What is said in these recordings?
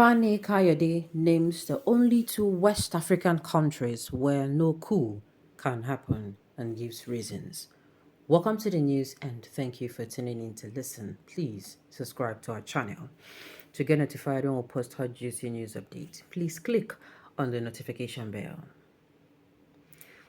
Fani Kayode names the only two West African countries where no coup can happen and gives reasons. Welcome to the news and thank you for tuning in to listen. Please subscribe to our channel. To get notified when we post hot juicy news updates, please click on the notification bell.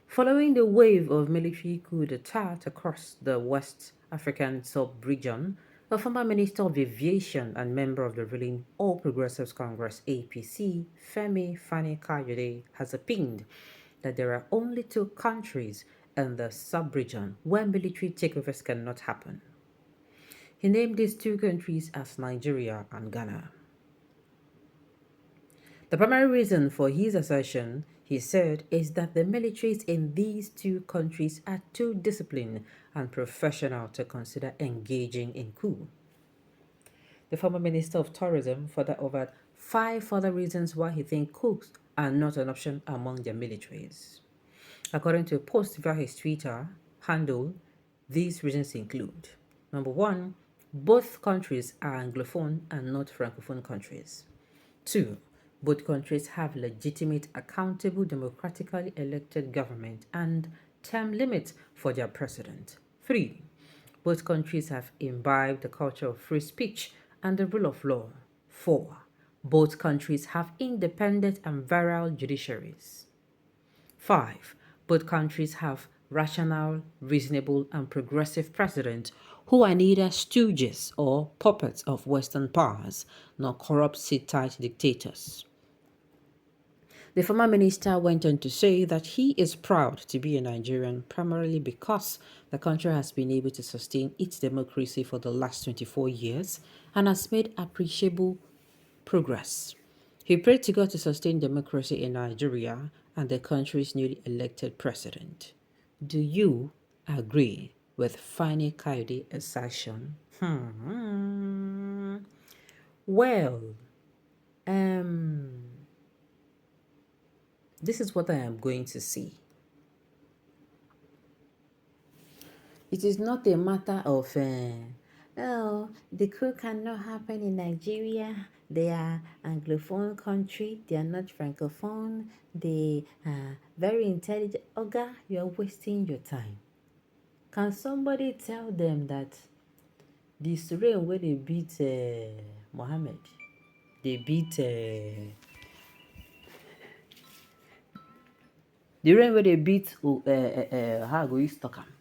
Following the wave of military coup d'etat across the West African sub-region, the former Minister of Aviation and member of the ruling All Progressives Congress APC, Femi Fani-Kayode, has opined that there are only two countries in the sub-region where military takeovers cannot happen. He named these two countries as Nigeria and Ghana. The primary reason for his assertion, he said, is that the militaries in these two countries are too disciplined and professional to consider engaging in coup. The former Minister of Tourism further offered 5 further reasons why he thinks coups are not an option among their militaries. According to a post via his Twitter handle, these reasons include: number 1, both countries are Anglophone and not Francophone countries. 2, both countries have legitimate, accountable, democratically elected government and term limits for their president. 3, both countries have imbibed the culture of free speech and the rule of law. 4, both countries have independent and virile judiciaries. 5, both countries have rational, reasonable, and progressive presidents who are neither stooges or puppets of Western powers, nor corrupt seat-tight dictators. The former minister went on to say that he is proud to be a Nigerian primarily because the country has been able to sustain its democracy for the last 24 years and has made appreciable progress. He prayed to God to sustain democracy in Nigeria and the country's newly elected president. Do you agree with Fani Kayode assertion? Well, this is what I am going to see. It is not a matter of, oh, the coup cannot happen in Nigeria. They are Anglophone country. They are not Francophone. They are very intelligent. Oga, you are wasting your time. Can somebody tell them that this rain where they beat Mohammed, they beat the rain where they beat how go you stock am?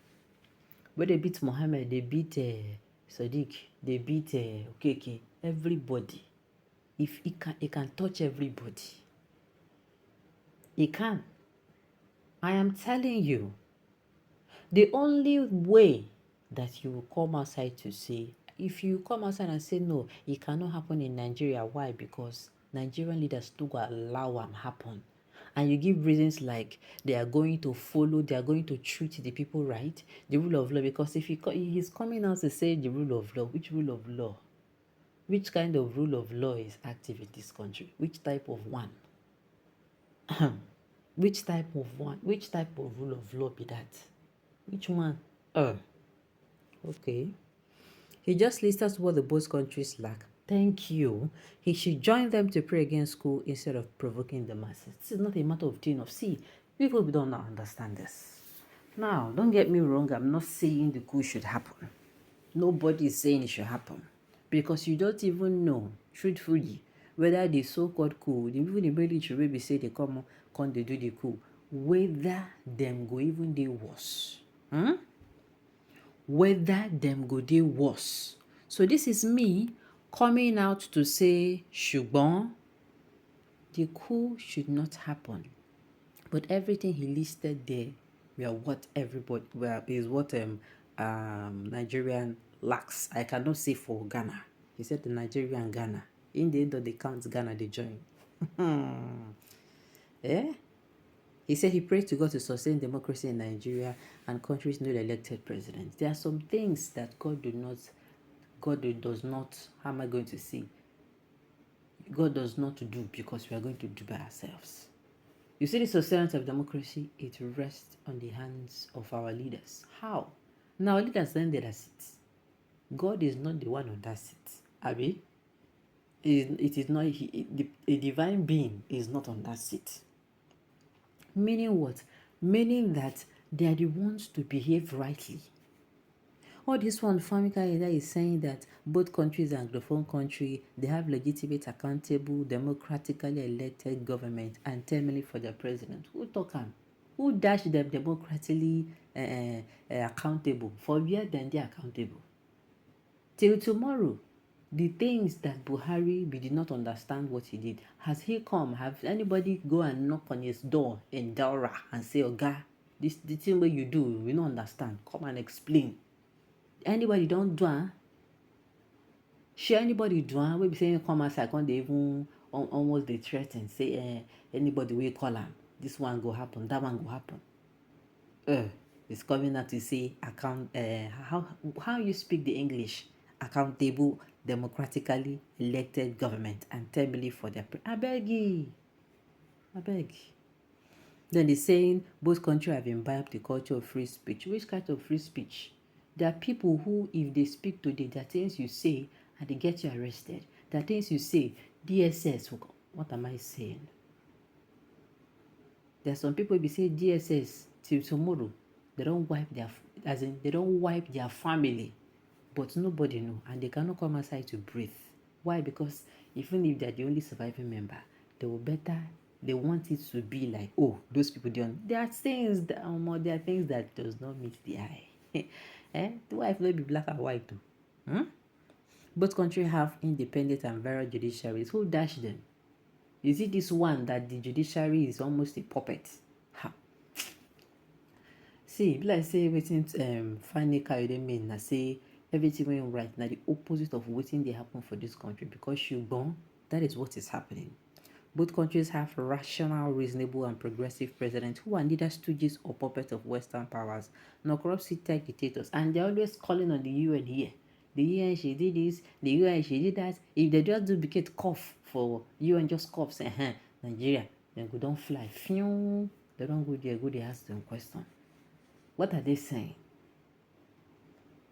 Where they beat Mohammed, they beat Sadiq, they beat Okeke, everybody. If it can touch everybody. It can. I am telling you, the only way that you will come outside to say, if you come outside and say no, it cannot happen in Nigeria. Why? Because Nigerian leaders still allow them happen. And you give reasons like they are going to follow, they are going to treat the people right, the rule of law. Because if he's coming out to say the rule of law, which rule of law? Which kind of rule of law is active in this country? Which type of one? Which type of one? Which type of rule of law be that? Which one? Okay. He just listed what the both countries lack. Thank you. He should join them to pray against school instead of provoking the masses. This is not a matter of doing of see. People don't understand this. Now, don't get me wrong. I'm not saying the coup should happen. Nobody is saying it should happen. Because you don't even know, truthfully, whether the so-called coup, even the military will be say they come they do the coup, whether them go even dey worse. Whether them go dey worse. So this is me coming out to say, ṣùgbọ́n, the coup should not happen. But everything he listed there is what Nigerian lacks. I cannot say for Ghana. He said the Nigerian Ghana. In the end of the count, Ghana they join. He said he prayed to God to sustain democracy in Nigeria and countries no elected presidents. There are some things that God does not, how am I going to say? God does not do because we are going to do by ourselves. You see, the sustenance of democracy, it rests on the hands of our leaders. How? Now, our leaders then there sit. God is not the one on that seat. Abi? It is not, a divine being is not on that seat. Meaning what? Meaning that they are the ones to behave rightly. All this one, Famika is saying that both countries, Anglophone country, they have legitimate, accountable, democratically elected government and terminally for their president. Who talk am? Who dash them democratically accountable? For where then they accountable? Till tomorrow, the things that Buhari, we did not understand what he did. Has he come? Have anybody go and knock on his door in Daura and say, Oga, this the thing what you do, we don't understand. Come and explain. Anybody don't do it? Sure, anybody do it? We be saying come outside, can't they even almost they threaten, say anybody will call him. This one go happen, that one go happen. It's coming out to say how you speak the English, accountable, democratically elected government and terribly for their I beg you. I beg. Then they're saying both countries have imbibed the culture of free speech. Which kind of free speech? There are people who, if they speak today, there are things you say and they get you arrested. There are things you say, DSS, what am I saying? There are some people who be saying DSS till tomorrow. They don't wipe their family, but nobody know, and they cannot come outside to breathe. Why? Because even if they're the only surviving member, they want it to be like, oh, those people don't. There are things that does not meet the eye. The wife may be black and white too. Both countries have independent and varied judiciaries. Who dash them? Is it this one that the judiciary is almost a puppet? See, like say wetin Fani Kayode mean na say everything went right. Now the opposite of wetin dey happen for this country, because ṣùgbọ́n that is what is happening. Both countries have rational, reasonable, and progressive presidents who are neither stooges or puppets of Western powers, nor corrupt tech dictators, and they're always calling on the UN here. The UN she did this, the UN she did that. If they just duplicate cough for UN, just cough say, Nigeria, then go don't fly. Phew. They don't go there, they ask them question. What are they saying?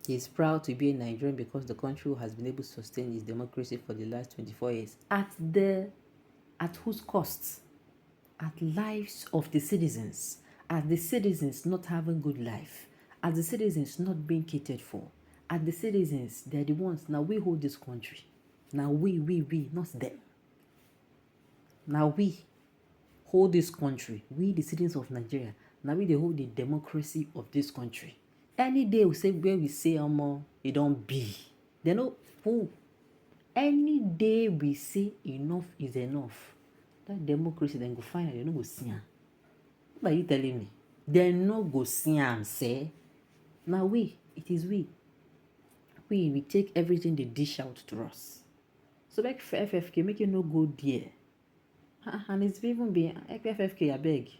He's proud to be a Nigerian because the country has been able to sustain its democracy for the last 24 years. At whose cost? At lives of the citizens. At the citizens not having good life. At the citizens not being catered for. At the citizens, they're the ones. Now we hold this country. Now we, not them. Now we hold this country. We, the citizens of Nigeria. Now we they hold the democracy of this country. Any day we say where we say it don't be. They know who. Any day we say enough is enough, that democracy then go find they no go see am. What are you telling me? They no go see am, say. Now it is we. We take everything they dish out to us. So like for FFK, make you no go there. And it's even been FFK, I beg.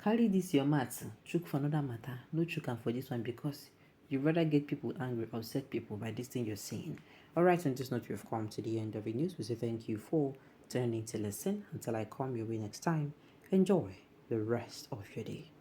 Carry this your matter, chook for another matter. No chook am for this one, because you rather get people angry, upset people by this thing you're saying. Alright, on this note, we've come to the end of the news. We say thank you for turning to listen. Until I come your way next time, enjoy the rest of your day.